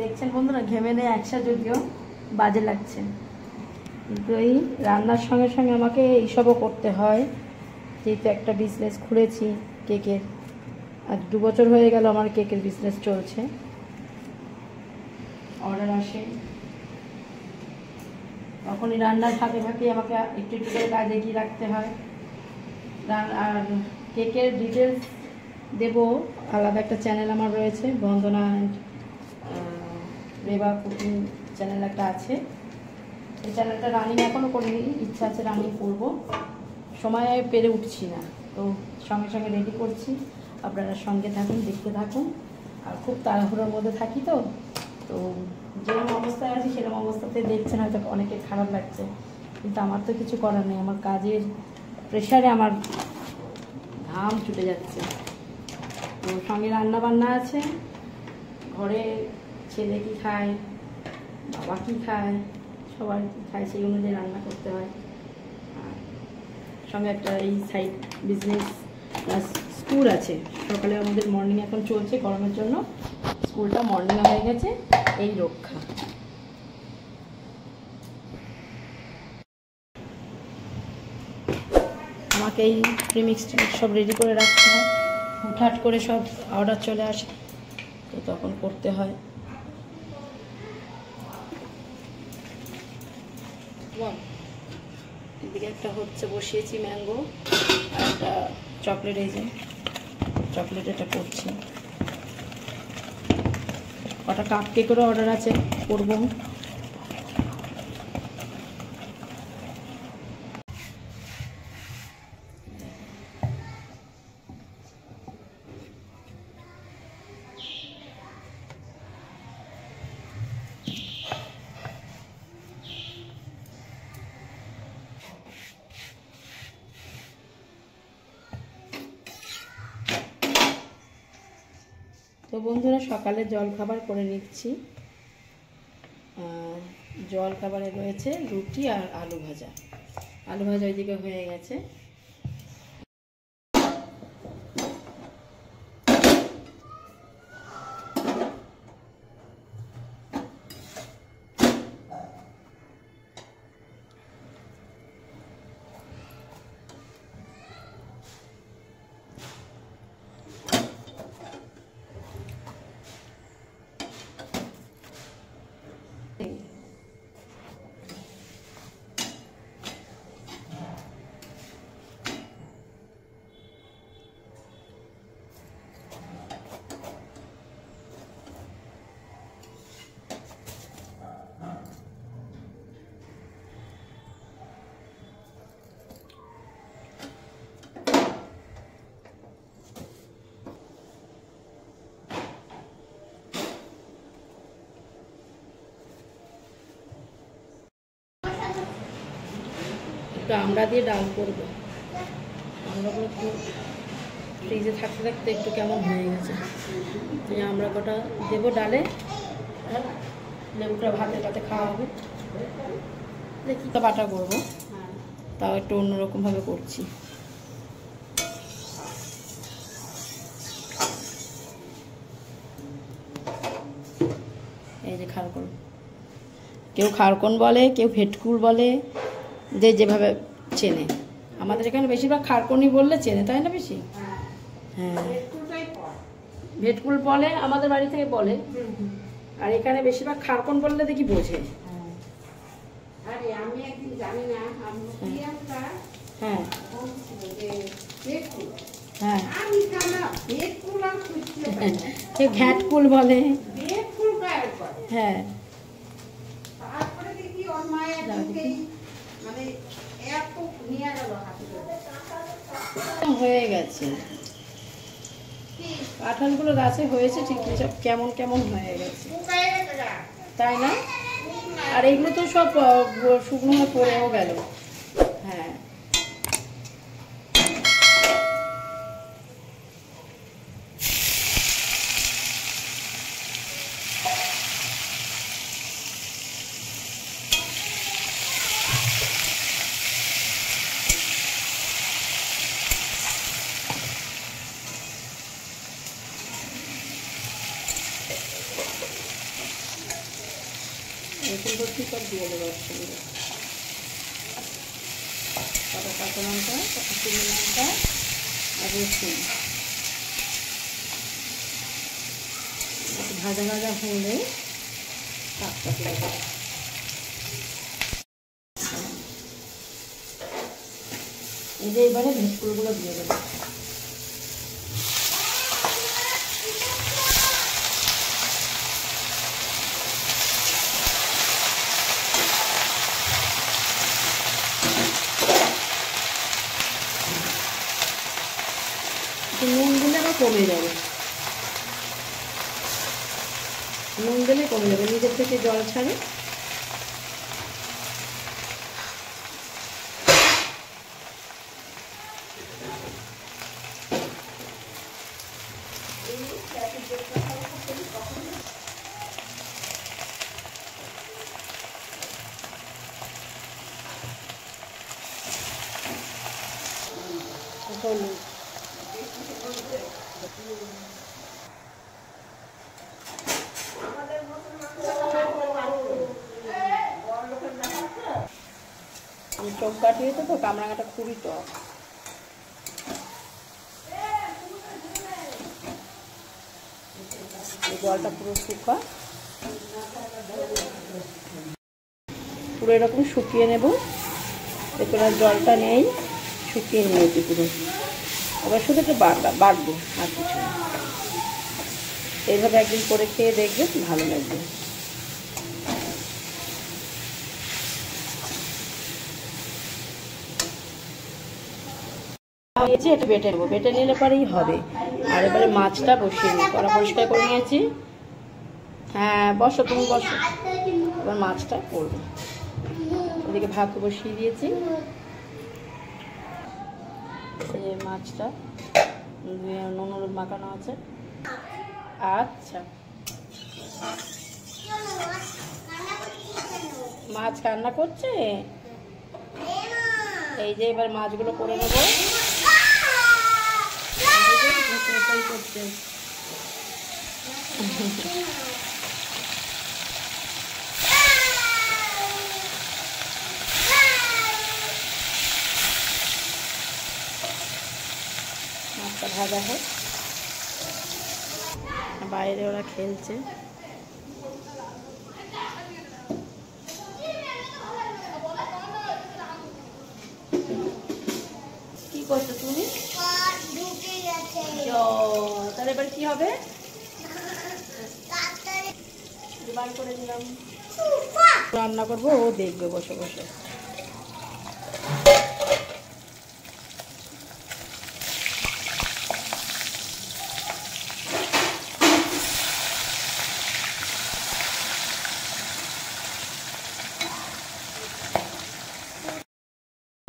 দেখছেন বন্ধুরা, ঘেমে নেই একসা, যদিও বাজে লাগছে, কিন্তু এই রান্নার সঙ্গে সঙ্গে আমাকে এইসবও করতে হয়, যেহেতু একটা বিজনেস খুলেছি কেকের। আজ 2 বছর হয়ে গেল আমার কেকের বিজনেস চলছে। অর্ডার আসে, তখনই রান্নার ফাঁকে ফাঁকে আমাকে একটু একটু করে কাজে এগিয়ে রাখতে হয়। আর কেকের ডিটেলস দেবো, আলাদা একটা চ্যানেল আমার রয়েছে, বন্দনা অ্যান্ড রেবা কুকিং চ্যানেল একটা আছে। এই চ্যানেলটা রানিং এখনও করিনি, ইচ্ছা আছে রানিং করবো, সময় পেরে উঠছি না, তো সঙ্গে সঙ্গে রেডি করছি। আপনারা সঙ্গে থাকুন, দেখতে থাকুন। আর খুব তাড়াহুড়োর মধ্যে থাকি, তো যেরকম অবস্থায় আছি সেরকম অবস্থাতে দেখছেন, হয়তো অনেকের খারাপ লাগছে, কিন্তু আমার তো কিছু করার নেই। আমার কাজের প্রেশারে আমার ঘাম ছুটে যাচ্ছে। তো সঙ্গে রান্না বান্না আছে, ঘরে ছেলে কী খায়, বাবা কী খায়, সবাই কী খায় সেই অনুযায়ী রান্না করতে হয়। আর সঙ্গে একটা এই সাইড বিজনেস প্লাস স্কুল আছে। সকালে আমাদের মর্নিং এখন চলছে, গরমের জন্য স্কুলটা মর্নিংয়ে হয়ে গেছে, এই রক্ষা। আমাকে এই প্রিমিক্স সব রেডি করে রাখতে হয়, হুটহাট করে সব অর্ডার চলে আসে, তো তখন করতে হয়। এদিকে একটা হচ্ছে, বসিয়েছি ম্যাঙ্গো, আর একটা চকলেট, এই যে চকলেট এটা করছি। কটা কাপ কেকেরও অর্ডার আছে, করবো। তো বন্ধুরা, সকালে জলখাবার করে নিচ্ছি। জলখাবারে রয়েছে রুটি আর আলু ভাজা। আলু ভাজা ওইদিকে হয়ে গেছে। একটু আমড়া দিয়ে ডাল করবো। আমড়াগুলো একটু ফ্রিজে থাকতে থাকতে একটু কেমন হয়ে গেছে, এই আমড়া কটা দেবো ডালে, আর লেবুটা ভাতের পাতে খাওয়া হবে। দেখি তো বাটা করবো, তাও একটু অন্যরকমভাবে করছি। এই যে খারকন, কেউ খারকন বলে, কেউ ভেটকুল বলে, যে যেভাবে চেনে। আমাদের এখানে বেশিরভাগ খারকনই বললে চেনে, তাই না? বেশি হ্যাঁ, ভেটকুল বলে আমাদের বাড়ি থেকে বলে, আর এখানে বেশিরভাগ খারকন বললে দেখি বোঝে। আরে আমি একদিন জানি না, হ্যাঁ হ্যাঁ, আমি কেউ ঘ্যাটকুল বলে, হ্যাঁ। তারপরে দেখি ওর মায়ের মানে এত নিয়ে গেল হয়ে গেছে। কাঁঠালগুলো গাছে হয়েছে ঠিকই, সব কেমন কেমন হয়ে গেছে, তাই না? আর এগুলো তো সব শুকনো হয়ে পড়েও গেল। হ্যাঁ, রসুন ভর্তি সব দিয়ে দেবো একসঙ্গে। কটা কাঁচা লঙ্কা, কটা চিনি লঙ্কা আর রসুন একটু ভাজা ভাজা হলে শাকটা দিয়ে দেবো। এই যে এবারে ভেজপুরগুলো দিয়ে দেবো। নুন দিলে আবার কমে যাবে, নুন দিলে কমে যাবে, নিজের থেকে জল ছাড়ে। হলুদ চোখ কাটিয়েছে তো, কামরাঙাটা খুবই টক। জলটা পুরো শুকা, পুরো এরকম শুকিয়ে নেব। এরপর আর জলটা নেই, শুকিয়ে নিয়েছি পুরো। আবার শুধু একটু বাড়বো আর কিছু না। এইভাবে একদিন করে খেয়ে দেখবে, ভালো লাগবে। এটা বেটে নেবো, বেটে নিলে পরেই হবে। আর এবারে মাছটা বসিয়ে নিই, কড়া পরিষ্কার করে নিয়েছি। হ্যাঁ বসো, তুমি বসো। এবার মাছটা করবো। এদিকে ভাত বসিয়ে দিয়েছি। এই মাছটা নুন হলুদ মাখানো আছে। আচ্ছা, মাছ রান্না করছে। এই যে এবার মাছগুলো করে নেবো। করছে মাছটা ভাজা হয়, বাইরে ওরা খেলছে। কি করছো তুমি? তাহলে এবার কি হবে? করে দিলাম, রান্না করবো, ও দেখবে বসে বসে।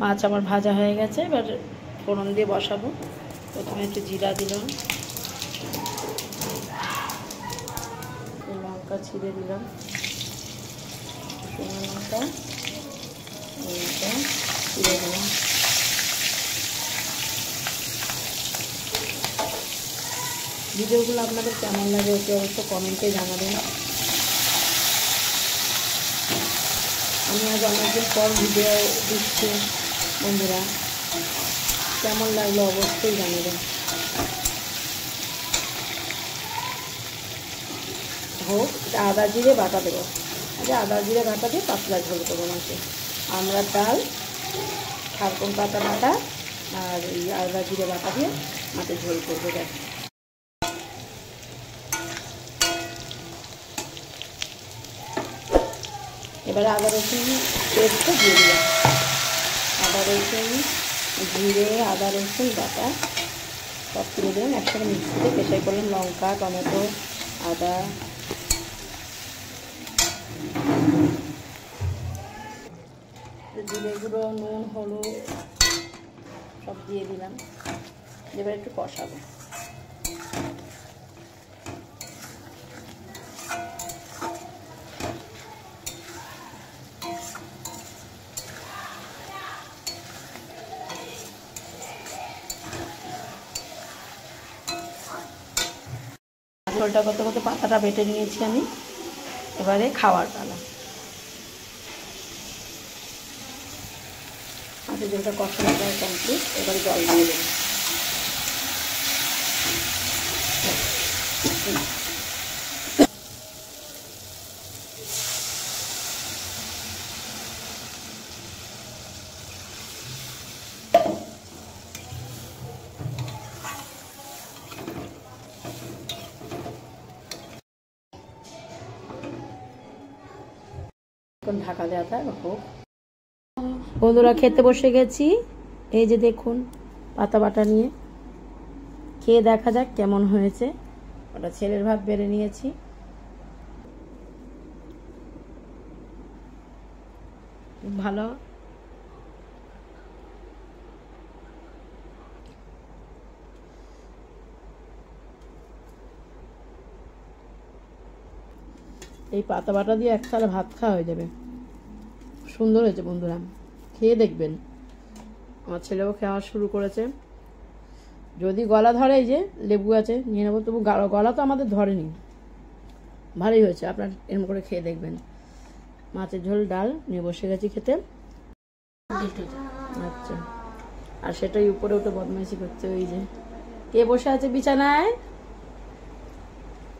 মাছ আমার ভাজা হয়ে গেছে, এবার ফোড়ন দিয়ে বসাবো। প্রথমে একটু জিরা দিলাম, লঙ্কা ছিঁড়ে দিলাম, শুকনো লঙ্কা ছিঁড়ে দিলাম। ভিডিওগুলো আপনাদের কেমন লাগে ওকে অবশ্য কমেন্টে জানাবেন। আমি আজ অনেকদিন পর ভিডিও দিচ্ছি বন্ধুরা, কেমন লাগলো অবশ্যই জানাবেন। হোক, আদা জিরে বাটা দেবো। আচ্ছা, আদা জিরে বাটা দিয়ে পাতলা ঝোল করবো মাছে। আমরা ডাল, খারকন পাতা বাটা আর এই আদা জিরে বাটা দিয়ে মাছের ঝোল করবো। দেখ, এবারে আদা রসুন পেস্টটা দিয়ে দিলাম। আদা রসুন, জিরে, আদা রসুন বাটা সব তুলে দিলাম, একসাথে মিক্সিতে পেশাই করলাম। লঙ্কা, টমেটো, আদা, জিরে গুঁড়ো, নুন, হলুদ সব দিয়ে দিলাম। এবার একটু কষাবো। ঝোলটা করতে করতে পাতাটা বেটে নিয়েছি আমি। এবারে খাওয়ার পালা। মাছের ঝোলটা কষানো প্রায় কমপ্লিট, এবারে জল দিয়ে দেবো। ঢাকা দেওয়া থাক হোক। বন্ধুরা খেতে বসে গেছি, এই যে দেখুন পাতা বাটা নিয়ে খেয়ে দেখা যাক কেমন হয়েছে। ওটা ছেলের ভাত বেড়ে নিয়েছি, ভালো। এই পাতা বাটা দিয়ে এক থালা ভাত খাওয়া হয়ে যাবে। সুন্দর হয়েছে বন্ধুরা, খেয়ে দেখবেন। আমার ছেলেও খাওয়া শুরু করেছে। যদি গলা ধরে, এই যে লেবু আছে নিয়ে নেবো, তবু গলা তো আমাদের ধরেনি, ভালোই হয়েছে। আপনার এরকম করে খেয়ে দেখবেন। মাছের ঝোল ডাল নিয়ে বসে গেছি খেতে। আচ্ছা, আর সেটাই উপরে উঠে বদমাইশি করছে। ওই যে কে বসে আছে বিছানায়।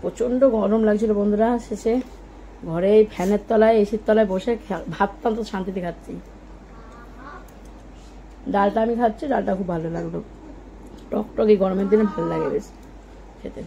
প্রচণ্ড গরম লাগছিল বন্ধুরা, শেষে ঘরে ফ্যানের তলায় এসির তলায় বসে ভাতটা তো শান্তিতে খাচ্ছি। ডালটা আমি খাচ্ছি, ডালটা খুব ভালো লাগলো, টকটকে গরমের দিনে ভালো লাগে বেশ খেতে।